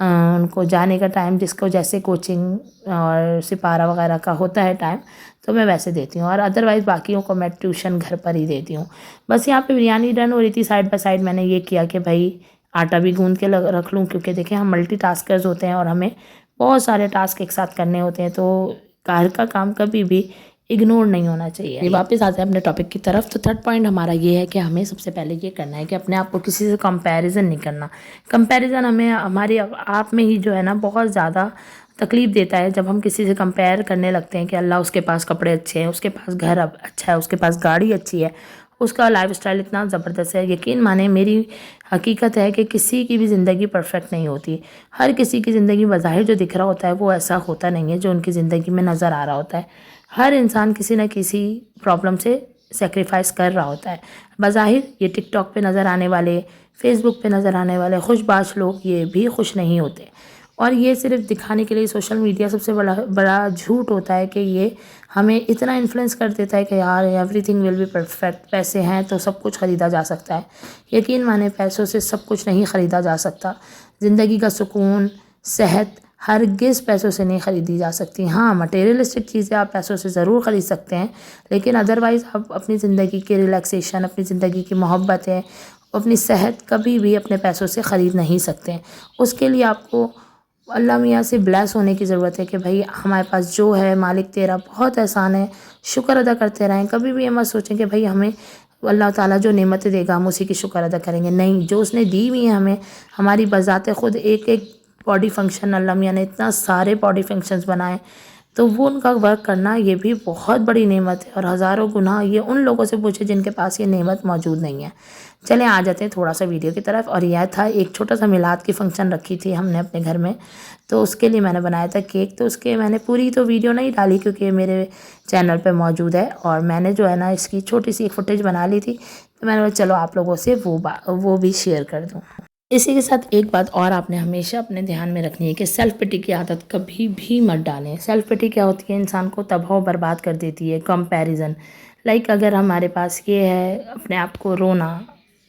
ان کو جانے کا ٹائم جس کو جیسے کوچنگ اور سپارہ وغیرہ کا ہوتا ہے ٹائم تو میں ویسے دیتی ہوں، اور ادروائز باقیوں کو میں ٹیوشن گھر پر ہی دیتی ہوں۔ بس یہاں پہ بریانی ڈن ہو رہی تھی، سائڈ بائی سائڈ میں نے یہ کیا کہ بھائی آٹا بھی گوندھ کے رکھ لوں، کیونکہ دیکھیں ہم ملٹی ٹاسکرز ہوتے ہیں اور ہمیں بہت سارے ٹاسک ایک ساتھ کرنے ہوتے ہیں، تو گھر کا کام کبھی بھی اگنور نہیں ہونا چاہیے۔ واپس آتے ہیں اپنے ٹاپک کی طرف، تو تھرڈ پوائنٹ ہمارا یہ ہے کہ ہمیں سب سے پہلے یہ کرنا ہے کہ اپنے آپ کو کسی سے کمپیریزن نہیں کرنا۔ کمپیریزن ہمیں ہماری آپ میں ہی جو ہے نا بہت زیادہ تکلیف دیتا ہے، جب ہم کسی سے کمپیئر کرنے لگتے ہیں کہ اللہ اس کے پاس کپڑے اچھے ہیں، اس کے پاس گھر اچھا ہے، اس کے پاس گاڑی اچھی ہے، اس کا لائف اسٹائل اتنا زبردست ہے۔ یقین مانیں میری حقیقت ہے کہ کسی کی بھی زندگی پرفیکٹ نہیں ہوتی، ہر کسی کی زندگی بظاہر جو دکھ رہا ہوتا ہے وہ ایسا ہوتا نہیں ہے جو ان کی زندگی میں نظر آ رہا ہوتا ہے۔ ہر انسان کسی نہ کسی پرابلم سے سیکریفائس کر رہا ہوتا ہے۔ بظاہر یہ ٹک ٹاک پہ نظر آنے والے، فیس بک پہ نظر آنے والے خوش باش لوگ یہ بھی خوش نہیں ہوتے، اور یہ صرف دکھانے کے لیے سوشل میڈیا سب سے بڑا جھوٹ ہوتا ہے کہ یہ ہمیں اتنا انفلوئنس کر دیتا ہے کہ یار everything will be perfect, پیسے ہیں تو سب کچھ خریدا جا سکتا ہے۔ یقین مانیں پیسوں سے سب کچھ نہیں خریدا جا سکتا، زندگی کا سکون، صحت ہرگز پیسوں سے نہیں خریدی جا سکتی۔ ہاں مٹیریلسٹک چیزیں آپ پیسوں سے ضرور خرید سکتے ہیں، لیکن ادروائز آپ اپنی زندگی کے ریلیکسیشن، اپنی زندگی کی محبتیں، اپنی صحت کبھی بھی اپنے پیسوں سے خرید نہیں سکتے۔ اس کے لیے آپ کو اللہ میاں سے بلیس ہونے کی ضرورت ہے کہ بھائی ہمارے پاس جو ہے مالک تیرا بہت احسان ہے، شکر ادا کرتے رہیں۔ کبھی بھی یہ مت سوچیں کہ بھائی ہمیں اللہ تعالیٰ جو نعمتیں دے گا ہم اسی کی شکر ادا کریں گے، نہیں، جو اس نے دی ہوئی ہیں ہمیں، ہماری بذات خود ایک ایک باڈی فنکشن، اللہ میاں نے اتنا سارے باڈی فنکشنز بنائے، تو وہ ان کا ورک کرنا یہ بھی بہت بڑی نعمت ہے، اور ہزاروں گناہ یہ ان لوگوں سے پوچھے جن کے پاس یہ نعمت موجود نہیں ہے۔ چلیں آ جاتے ہیں تھوڑا سا ویڈیو کی طرف، اور یہ تھا ایک چھوٹا سا میلاد کی فنکشن رکھی تھی ہم نے اپنے گھر میں، تو اس کے لیے میں نے بنایا تھا کیک، تو اس کے میں نے پوری تو ویڈیو نہیں ڈالی کیونکہ یہ میرے چینل پہ موجود ہے، اور میں نے جو ہے نا اس کی چھوٹی سی ایک فوٹیج بنا لی تھی، تو میں نے چلو آپ لوگوں سے وہ بھی شیئر کر دوں۔ اسی کے ساتھ ایک بات اور آپ نے ہمیشہ اپنے دھیان میں رکھنی ہے کہ سیلف پٹی کی عادت کبھی بھی مت ڈالیں۔ سیلف پٹی کیا ہوتی ہے؟ انسان کو تباہ و برباد کر دیتی ہے۔ کمپیریزن، لائک اگر ہمارے پاس یہ ہے اپنے آپ کو رونا،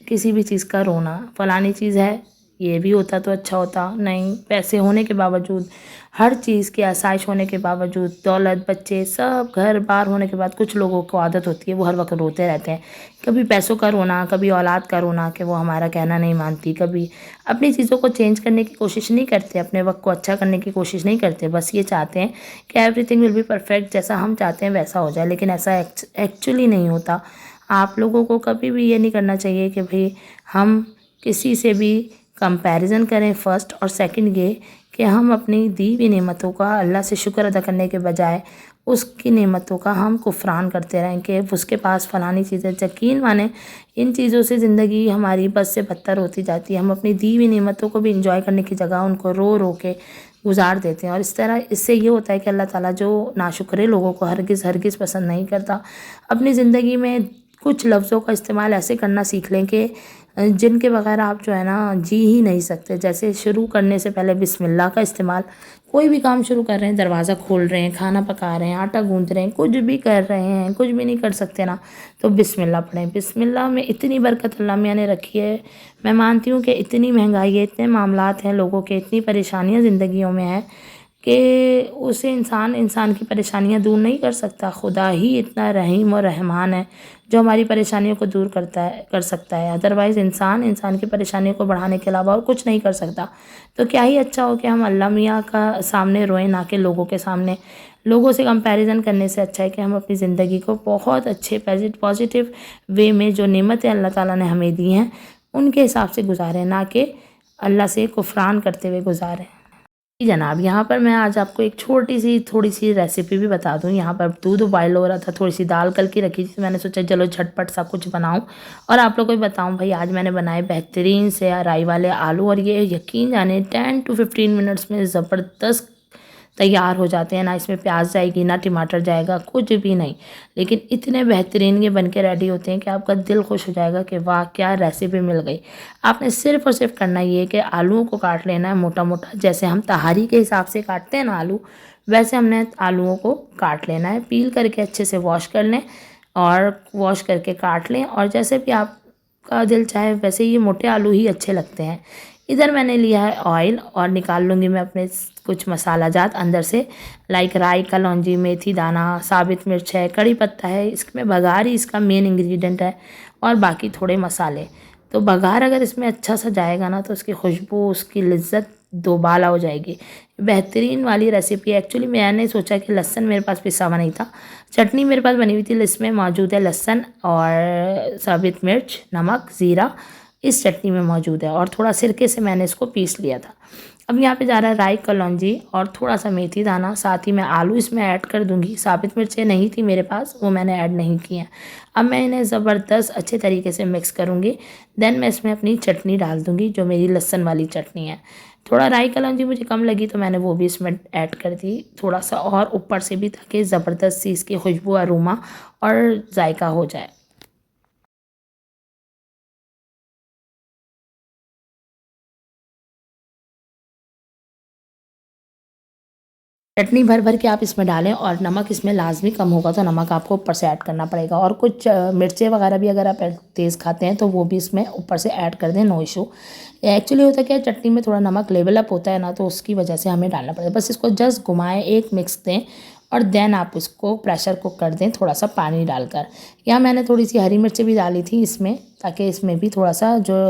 کسی بھی چیز کا رونا، فلانی چیز ہے یہ بھی ہوتا تو اچھا ہوتا، نہیں، پیسے ہونے کے باوجود، ہر چیز کی آسائش ہونے کے باوجود، دولت، بچے، سب گھر بار ہونے کے بعد کچھ لوگوں کو عادت ہوتی ہے وہ ہر وقت روتے رہتے ہیں۔ کبھی پیسوں کا رونا، کبھی اولاد کا رونا کہ وہ ہمارا کہنا نہیں مانتی، کبھی اپنی چیزوں کو چینج کرنے کی کوشش نہیں کرتے، اپنے وقت کو اچھا کرنے کی کوشش نہیں کرتے، بس یہ چاہتے ہیں کہ everything will be perfect, جیسا ہم چاہتے ہیں ویسا ہو جائے، لیکن ایسا ایکچولی نہیں ہوتا۔ آپ لوگوں کو کبھی بھی یہ نہیں کرنا چاہیے کہ بھئی ہم کسی سے بھی کمپیریزن کریں، فرسٹ، اور سیکنڈ یہ کہ ہم اپنی دی ہوئی نعمتوں کا اللہ سے شکر ادا کرنے کے بجائے اس کی نعمتوں کا ہم کفران کرتے رہیں کہ اس کے پاس فلانی چیزیں۔ یقین مانیں ان چیزوں سے زندگی ہماری بد سے بدتر ہوتی جاتی ہے، ہم اپنی دی ہوئی نعمتوں کو بھی انجوائے کرنے کی جگہ ان کو رو رو کے گزار دیتے ہیں، اور اس طرح اس سے یہ ہوتا ہے کہ اللہ تعالیٰ جو ناشکرے لوگوں کو ہرگز پسند نہیں کرتا۔ اپنی زندگی میں کچھ لفظوں کا استعمال ایسے کرنا سیکھ لیں کہ جن کے بغیر آپ جو ہے نا جی ہی نہیں سکتے، جیسے شروع کرنے سے پہلے بسم اللہ کا استعمال، کوئی بھی کام شروع کر رہے ہیں، دروازہ کھول رہے ہیں، کھانا پکا رہے ہیں، آٹا گوندھ رہے ہیں، کچھ بھی کر رہے ہیں، کچھ بھی نہیں کر سکتے نا تو بسم اللہ پڑھیں۔ بسم اللہ میں اتنی برکت اللہ میاں نے رکھی ہے، میں مانتی ہوں کہ اتنی مہنگائی ہے، اتنے معاملات ہیں لوگوں کے، اتنی پریشانیاں زندگیوں میں ہیں کہ اسے انسان کی پریشانیاں دور نہیں کر سکتا۔ خدا ہی اتنا رحیم اور رحمان ہے جو ہماری پریشانیوں کو دور کر سکتا ہے، ادروائز انسان کی پریشانیوں کو بڑھانے کے علاوہ اور کچھ نہیں کر سکتا۔ تو کیا ہی اچھا ہو کہ ہم اللہ میاں کا سامنے روئیں، نہ کہ لوگوں کے سامنے۔ لوگوں سے کمپیریزن کرنے سے اچھا ہے کہ ہم اپنی زندگی کو بہت اچھے پازیٹیو وے میں جو نعمتیں اللہ تعالیٰ نے ہمیں دی ہیں ان کے حساب سے گزاریں، نہ کہ اللہ سے کفران کرتے ہوئے گزاریں۔ جی جناب، یہاں پر میں آج آپ کو ایک تھوڑی سی ریسیپی بھی بتا دوں۔ یہاں پر دودھ بوائل ہو رہا تھا، تھوڑی سی دال کل کی رکھی تھی، میں نے سوچا چلو جھٹ پٹ سا کچھ بناؤں اور آپ لوگوں کو بتاؤں۔ بھائی آج میں نے بنائے بہترین سے رائی والے آلو، اور یہ یقین جانے 10 to 15 منٹس میں زبردست تیار ہو جاتے ہیں، نہ اس میں پیاز جائے گی، نہ ٹماٹر جائے گا، کچھ بھی نہیں، لیکن اتنے بہترین یہ بن کے ریڈی ہوتے ہیں کہ آپ کا دل خوش ہو جائے گا کہ واہ کیا ریسیپی مل گئی۔ آپ نے صرف اور صرف کرنا یہ کہ آلوؤں کو کاٹ لینا ہے موٹا موٹا، جیسے ہم تہاری کے حساب سے کاٹتے ہیں نا آلو، ویسے ہم نے آلوؤں کو کاٹ لینا ہے، پیل کر کے اچھے سے واش کر لیں اور واش کر کے کاٹ لیں، اور جیسے بھی آپ کا دل چاہے ویسے یہ موٹے آلو ہی اچھے لگتے ہیں۔ ادھر میں نے لیا ہے آئل اور نکال لوں گی میں اپنے کچھ مسالہ جات اندر سے، لائک رائی، کلونجی، میتھی دانہ، ثابت مرچ ہے، کڑی پتہ ہے، اس میں بگار ہی اس کا مین انگریڈینٹ ہے، اور باقی تھوڑے مسالے۔ تو بگار اگر اس میں اچھا سا جائے گا نا تو اس کی خوشبو، اس کی لذت دوبالا ہو جائے گی۔ بہترین والی ریسیپی ہے۔ ایکچولی میں نے سوچا کہ لہسن میرے پاس پسا ہوا نہیں تھا، چٹنی میرے پاس بنی ہوئی تھی، اس میں موجود ہے لہسن اور ثابت مرچ، نمک، زیرہ اس چٹنی میں موجود ہے، اور تھوڑا سرکے سے میں نے اس کو پیس لیا تھا۔ اب یہاں پہ جا رہا ہے رائی، کلونجی اور تھوڑا سا میتھی دانہ، ساتھ ہی میں آلو اس میں ایڈ کر دوں گی۔ ثابت مرچیں نہیں تھی میرے پاس، وہ میں نے ایڈ نہیں کی ہیں۔ اب میں انہیں زبردست اچھے طریقے سے مکس کروں گی، دین میں اس میں اپنی چٹنی ڈال دوں گی جو میری لہسن والی چٹنی ہے۔ تھوڑا رائی کلونجی مجھے کم لگی تو میں نے وہ بھی اس میں ایڈ کر دی تھوڑا سا، اور اوپر سے بھی، تاکہ زبردست سی اس کی خوشبو، اروما اور ذائقہ ہو جائے۔ چٹنی بھر بھر کے آپ اس میں ڈالیں، اور نمک اس میں لازمی کم ہوگا تو نمک آپ کو اوپر سے ایڈ کرنا پڑے گا، اور کچھ مرچیں وغیرہ بھی اگر آپ تیز کھاتے ہیں تو وہ بھی اس میں اوپر سے ایڈ کر دیں، نو ایشو۔ ایکچولی ہوتا ہے کہ چٹنی میں تھوڑا نمک لیول اپ ہوتا ہے نا، تو اس کی وجہ سے ہمیں ڈالنا پڑے گا۔ بس اس کو جسٹ گھمائیں، ایک مکس دیں، اور دین آپ اس کو پریشر کوک کر دیں تھوڑا سا پانی ڈال کر۔ یہاں میں نے تھوڑی سی ہری مرچیں بھی ڈالی تھی اس میں، تاکہ اس میں بھی تھوڑا سا جو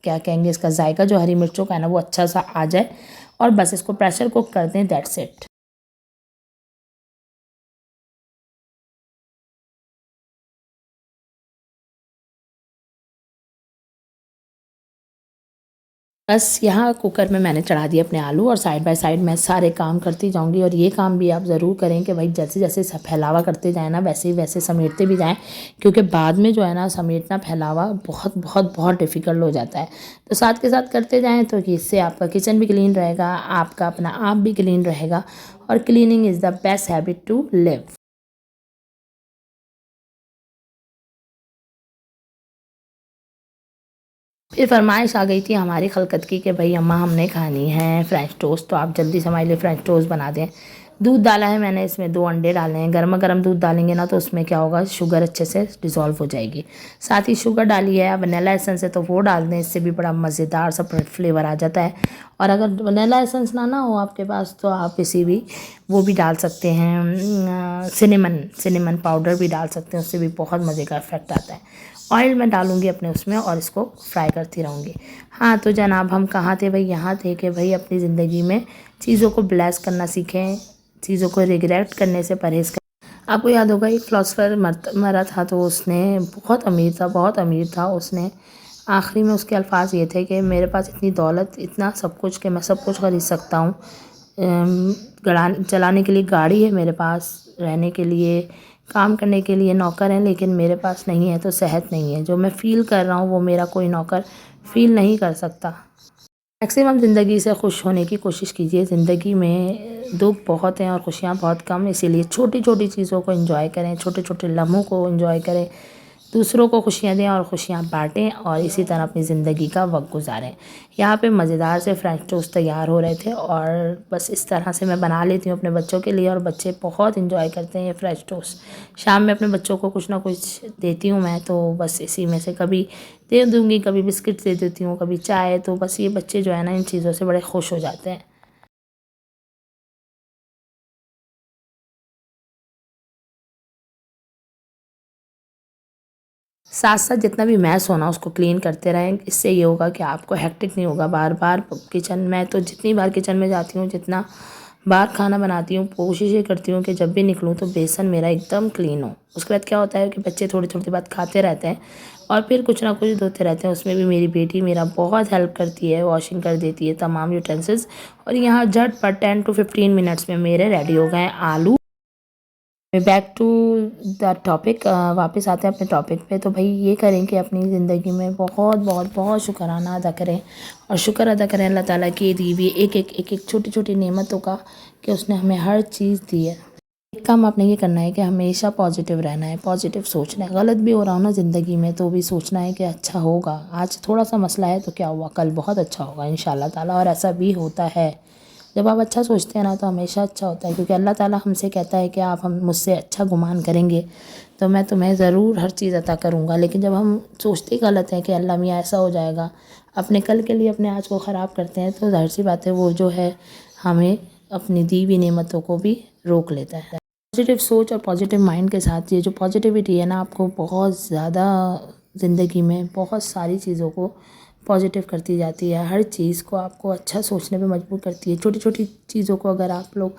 کیا کہیں گے اس کا ذائقہ جو ہری مرچوں کا ہے نا وہ اچھا سا آ جائے، اور بس اس کو پریشر کوک کر دیں، دیٹس اٹ۔ بس یہاں کوکر میں نے چڑھا دیا اپنے آلو، اور سائڈ بائی سائڈ میں سارے کام کرتی جاؤں گی، اور یہ کام بھی آپ ضرور کریں کہ بھائی جیسے جیسے پھیلاوا کرتے جائیں نا ویسے ہی ویسے سمیٹتے بھی جائیں، کیونکہ بعد میں جو ہے نا سمیٹنا پھیلاوا بہت بہت بہت ڈیفیکلٹ ہو جاتا ہے۔ تو ساتھ کے ساتھ کرتے جائیں تو اس سے آپ کا کچن بھی کلین رہے گا، آپ کا اپنا آپ بھی کلین رہے گا، اور cleaning is the best habit to live. پھر فرمائش آ گئی تھی ہماری خلقت کی کہ بھائی اماں ہم نے کھانی ہے فرینچ ٹوسٹ، تو آپ جلدی سے ہمارے لیے فرینچ ٹوسٹ بنا دیں۔ دودھ ڈالا ہے میں نے، اس میں 2 انڈے ڈالے ہیں، گرما گرم دودھ ڈالیں گے نا تو اس میں کیا ہوگا، شوگر اچھے سے ڈیزولو ہو جائے گی۔ ساتھ ہی شوگر ڈالی ہے، ونیلا ایسنس ہے تو وہ ڈال دیں، اس سے بھی بڑا مزیدار سا فلیور آ جاتا ہے۔ اور اگر ونیلا ایسنس نہ ہو آپ کے پاس تو آپ کسی بھی وہ بھی ڈال سکتے ہیں، سنیمن پاؤڈر بھی ڈال سکتے ہیں، اس سے بھی بہت مزے کا افیکٹ آتا ہے۔ آئل میں ڈالوں گی اپنے اس میں، اور اس کو فرائی کرتی رہوں گی۔ ہاں تو جناب ہم کہاں تھے بھائی، یہاں تھے کہ بھائی اپنی زندگی میں چیزوں کو بلیس کرنا سیکھیں، چیزوں کو ریگریٹ کرنے سے پرہیز کریں۔ آپ کو یاد ہوگا ایک فلاسفر مرا تھا، تو اس نے بہت امیر تھا، بہت امیر تھا، اس نے آخری میں اس کے الفاظ یہ تھے کہ میرے پاس اتنی دولت، اتنا سب کچھ کہ میں سب کچھ خرید سکتا ہوں، چلانے کے لیے گاڑی ہے میرے پاس، رہنے کے لیے، کام کرنے کے لیے نوکر ہیں، لیکن میرے پاس نہیں ہے تو صحت نہیں ہے۔ جو میں فیل کر رہا ہوں وہ میرا کوئی نوکر فیل نہیں کر سکتا۔ میکسیمم زندگی سے خوش ہونے کی کوشش کیجیے۔ زندگی میں دکھ بہت ہیں اور خوشیاں بہت کم، اسی لیے چھوٹی چھوٹی چیزوں کو انجوائے کریں، چھوٹے چھوٹے لمحوں کو انجوائے کریں، دوسروں کو خوشیاں دیں اور خوشیاں بانٹیں، اور اسی طرح اپنی زندگی کا وقت گزاریں۔ یہاں پہ مزیدار سے فرینچ ٹوسٹ تیار ہو رہے تھے، اور بس اس طرح سے میں بنا لیتی ہوں اپنے بچوں کے لیے، اور بچے بہت انجوائے کرتے ہیں یہ فرینچ ٹوسٹ۔ شام میں اپنے بچوں کو کچھ نہ کچھ دیتی ہوں میں، تو بس اسی میں سے کبھی دے دوں گی، کبھی بسکٹ دے دیتی ہوں، کبھی چائے، تو بس یہ بچے جو ہے نا ان چیزوں سے بڑے خوش ہو جاتے ہیں۔ ساتھ ساتھ جتنا بھی میس ہونا اس کو کلین کرتے رہیں، اس سے یہ ہوگا کہ آپ کو ہیکٹک نہیں ہوگا بار بار کچن میں۔ تو جتنی بار کچن میں جاتی ہوں، جتنا بار کھانا بناتی ہوں، کوشش یہ کرتی ہوں کہ جب بھی نکلوں تو بیسن میرا ایک دم کلین ہو۔ اس کے بعد کیا ہوتا ہے کہ بچے تھوڑی تھوڑی بات کھاتے رہتے ہیں، اور پھر کچھ نہ کچھ دھوتے رہتے ہیں۔ اس میں بھی میری بیٹی میرا بہت ہیلپ کرتی ہے، واشنگ کر دیتی ہے تمام یوٹینسلس، اور یہاں جھٹ پر 10 to 15 منٹس میں میرے ریڈی ہو گئے ہیں آلو۔ بیک ٹو دا ٹاپک، واپس آتے ہیں اپنے ٹاپک پہ۔ تو بھائی یہ کریں کہ اپنی زندگی میں بہت بہت بہت شکرانہ ادا کریں، اور شکر ادا کریں اللہ تعالیٰ کی دی ہوئی ایک چھوٹی چھوٹی نعمتوں کا، کہ اس نے ہمیں ہر چیز دی ہے۔ ایک کام آپ نے یہ کرنا ہے کہ ہمیشہ پازیٹیو رہنا ہے، پازیٹیو سوچنا ہے۔ غلط بھی ہو رہا ہو نا زندگی میں تو بھی سوچنا ہے کہ اچھا ہوگا، آج تھوڑا سا مسئلہ ہے تو کیا ہوا، کل بہت اچھا ہوگا انشاءاللہ تعالیٰ، اور ایسا بھی ہوتا ہے۔ جب آپ اچھا سوچتے ہیں نا تو ہمیشہ اچھا ہوتا ہے، کیونکہ اللہ تعالیٰ ہم سے کہتا ہے کہ آپ مجھ سے اچھا گمان کریں گے تو میں تمہیں ضرور ہر چیز عطا کروں گا۔ لیکن جب ہم سوچتے غلط ہیں کہ اللہ میاں ایسا ہو جائے گا، اپنے کل کے لیے اپنے آج کو خراب کرتے ہیں، تو ظاہر سی بات ہے وہ جو ہے ہمیں اپنی دی ہوئی نعمتوں کو بھی روک لیتا ہے۔ پازیٹیو سوچ اور پازیٹیو مائنڈ کے ساتھ یہ جو پازیٹیوٹی ہے نا، آپ کو بہت زیادہ زندگی میں بہت ساری چیزوں کو پازیٹیو کرتی جاتی ہے، ہر چیز کو آپ کو اچھا سوچنے پہ مجبور کرتی ہے۔ چھوٹی چھوٹی چیزوں کو اگر آپ لوگ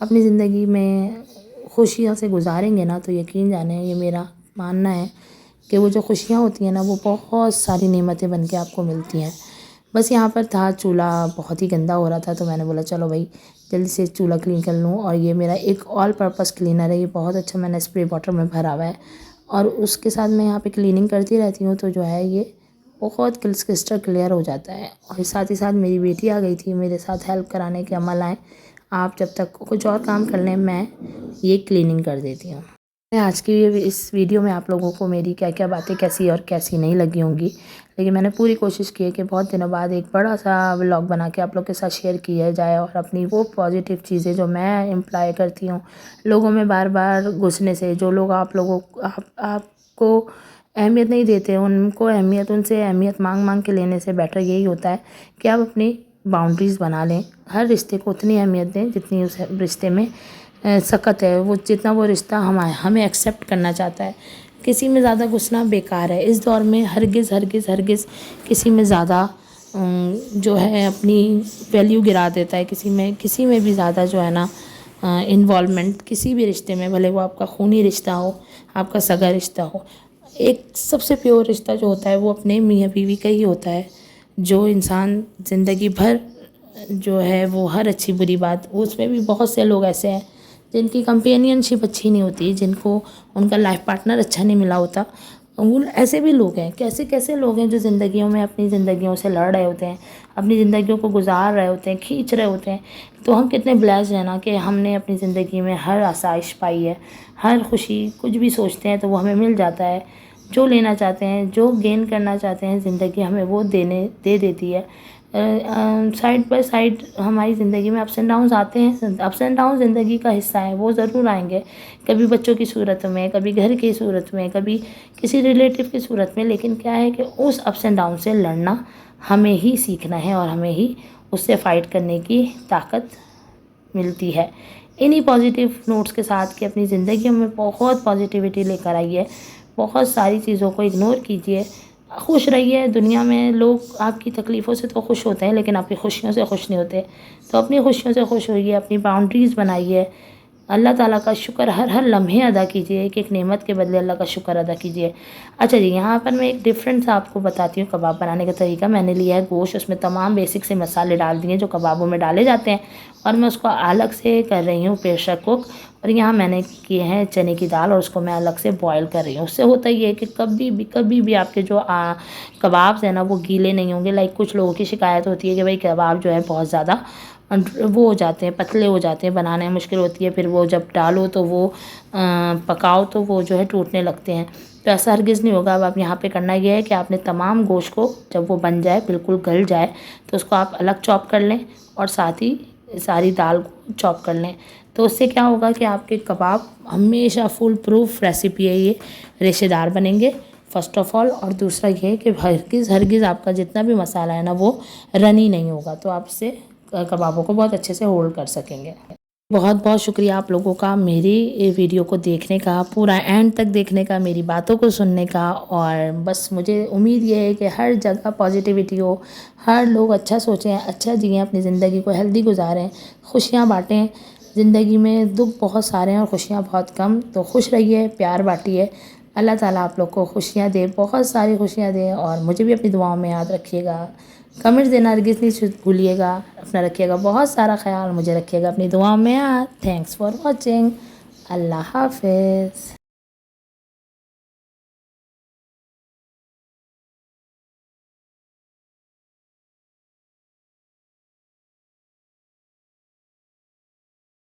اپنی زندگی میں خوشیاں سے گزاریں گے نا تو یقین جانیں، یہ میرا ماننا ہے کہ وہ جو خوشیاں ہوتی ہیں نا وہ بہت ساری نعمتیں بن کے آپ کو ملتی ہیں۔ بس یہاں پر تھا چولہا بہت ہی گندا ہو رہا تھا، تو میں نے بولا چلو بھائی جلدی سے چولہا کلین کر لوں، اور یہ میرا ایک آل پرپس کلینر ہے، یہ بہت اچھا میں نے اسپرے باٹل میں بھرا ہوا ہے، اور اس کے ساتھ میں یہاں پہ کلیننگ کرتی رہتی ہوں، تو جو ہے یہ بہت کرسٹل کلیئر ہو جاتا ہے۔ اور ساتھ ہی ساتھ میری بیٹی آ گئی تھی میرے ساتھ ہیلپ کرانے کہ اماں لائیں آپ جب تک کچھ اور کام کر لیں میں یہ کلیننگ کر دیتی ہوں۔ میں آج کی اس ویڈیو میں آپ لوگوں کو میری کیا کیا باتیں کیسی اور کیسی نہیں لگی ہوں گی، لیکن میں نے پوری کوشش کی ہے کہ بہت دنوں بعد ایک بڑا سا ولاگ بنا کے آپ لوگ کے ساتھ شیئر کیا جائے، اور اپنی وہ پازیٹیو چیزیں جو میں امپلائی کرتی ہوں لوگوں میں بار بار گھسنے سے، جو لوگ آپ کو اہمیت نہیں دیتے ان کو اہمیت، ان سے اہمیت مانگ مانگ کے لینے سے بیٹر یہی ہوتا ہے کہ آپ اپنی باؤنڈریز بنا لیں، ہر رشتے کو اتنی اہمیت دیں جتنی اس رشتے میں سکت ہے، وہ جتنا وہ رشتہ ہمیں ایکسیپٹ کرنا چاہتا ہے۔ کسی میں زیادہ گھسنا بیکار ہے اس دور میں، ہرگز ہرگز ہرگز کسی میں زیادہ جو ہے اپنی ویلیو گرا دیتا ہے، کسی میں بھی زیادہ جو ہے نا انوالومنٹ کسی بھی رشتے میں، بھلے وہ آپ کا خونی رشتہ ہو، آپ کا سگا رشتہ ہو، ایک سب سے پیور رشتہ جو ہوتا ہے وہ اپنے میاں بیوی کا ہی ہوتا ہے، جو انسان زندگی بھر جو ہے وہ ہر اچھی بری بات، اس میں بھی بہت سے لوگ ایسے ہیں جن کی کمپینین شپ اچھی نہیں ہوتی، جن کو ان کا لائف پارٹنر اچھا نہیں ملا ہوتا، وہ ایسے بھی لوگ ہیں، کیسے کیسے لوگ ہیں جو زندگیوں میں اپنی زندگیوں سے لڑ رہے ہوتے ہیں، اپنی زندگیوں کو گزار رہے ہوتے ہیں، کھینچ رہے ہوتے ہیں۔ تو ہم کتنے بلیسڈ ہیں نا کہ ہم نے اپنی زندگی میں ہر آسائش پائی ہے، ہر خوشی، کچھ بھی سوچتے ہیں تو وہ ہمیں مل جاتا ہے، جو لینا چاہتے ہیں، جو گین کرنا چاہتے ہیں زندگی ہمیں وہ دے دیتی ہے۔ سائڈ بائی سائڈ ہماری زندگی میں اپس اینڈ ڈاؤنز آتے ہیں، اپس اینڈ ڈاؤن زندگی کا حصہ ہیں، وہ ضرور آئیں گے، کبھی بچوں کی صورت میں، کبھی گھر کی صورت میں، کبھی کسی ریلیٹیو کی صورت میں، لیکن کیا ہے کہ اس اپس اینڈ ڈاؤن سے لڑنا ہمیں ہی سیکھنا ہے، اور ہمیں ہی اس سے فائٹ کرنے کی طاقت ملتی ہے۔ انہی پازیٹیو نوٹس کے ساتھ کہ اپنی زندگیوں میں بہت پازیٹیوٹی لے کر آئیے، بہت ساری چیزوں کو اگنور کیجیے، خوش رہیے۔ دنیا میں لوگ آپ کی تکلیفوں سے تو خوش ہوتے ہیں لیکن آپ کی خوشیوں سے خوش نہیں ہوتے، تو اپنی خوشیوں سے خوش ہوئیے، اپنی باؤنڈریز بنائیے، اللہ تعالیٰ کا شکر ہر لمحے ادا کیجیے، ایک ایک نعمت کے بدلے اللہ کا شکر ادا کیجیے۔ اچھا جی، یہاں پر میں ایک ڈفرینٹ سا آپ کو بتاتی ہوں کباب بنانے کا طریقہ۔ میں نے لیا ہے گوشت، اس میں تمام بیسک سے مسالے ڈال دیے جو کبابوں میں ڈالے جاتے ہیں، اور میں اس کو الگ سے کر رہی ہوں پریشر کوک، اور یہاں میں نے کیے ہیں چنے کی دال، اور اس کو میں الگ سے بوائل کر رہی ہوں۔ اس سے ہوتا یہ ہے کہ کبھی بھی آپ کے جو کبابز ہیں نا وہ گیلے نہیں ہوں گے۔ لائک کچھ لوگوں کی شکایت ہوتی ہے کہ بھائی کباب جو ہے بہت زیادہ وہ ہو جاتے ہیں، پتلے ہو جاتے ہیں، بنانے میں مشکل ہوتی ہے، پھر وہ جب ڈالو تو وہ پکاؤ تو وہ جو ہے ٹوٹنے لگتے ہیں، تو ایسا ہرگز نہیں ہوگا۔ اب آپ یہاں پہ کرنا یہ ہے کہ آپ نے تمام گوشت کو جب وہ بن جائے، بالکل گل جائے، تو اس کو آپ الگ چاپ کر لیں، اور ساتھ ہی ساری دال کو چاپ کر لیں، تو اس سے کیا ہوگا کہ آپ کے کباب ہمیشہ فل پروف ریسیپی ہے یہ، ریشے دار بنیں گے فرسٹ آف آل، اور دوسرا یہ ہے کہ ہرگز آپ کا جتنا بھی مسالہ ہے نا وہ رنی نہیں ہوگا، تو آپ سے کبابوں کو بہت اچھے سے ہولڈ کر سکیں گے۔ بہت بہت شکریہ آپ لوگوں کا میری ویڈیو کو دیکھنے کا، پورا اینڈ تک دیکھنے کا، میری باتوں کو سننے کا، اور بس مجھے امید یہ ہے کہ ہر جگہ پازیٹیوٹی ہو، ہر لوگ اچھا سوچیں، اچھا جئیں، اپنی زندگی کو ہیلدی گزاریں، خوشیاں بانٹیں۔ زندگی میں دکھ بہت سارے ہیں اور خوشیاں بہت کم، تو خوش رہیے، پیار بانٹیے۔ اللہ تعالیٰ آپ لوگ کو خوشیاں دے، بہت ساری خوشیاں دے، اور مجھے بھی اپنی دعاؤں میں یاد رکھیے گا، کمنٹس دینا ہرگز نہیں بھولیے گا، اپنا رکھیے گا بہت سارا خیال، مجھے رکھیے گا اپنی دعاؤں میں یاد۔ تھینکس فار واچنگ، اللہ حافظ۔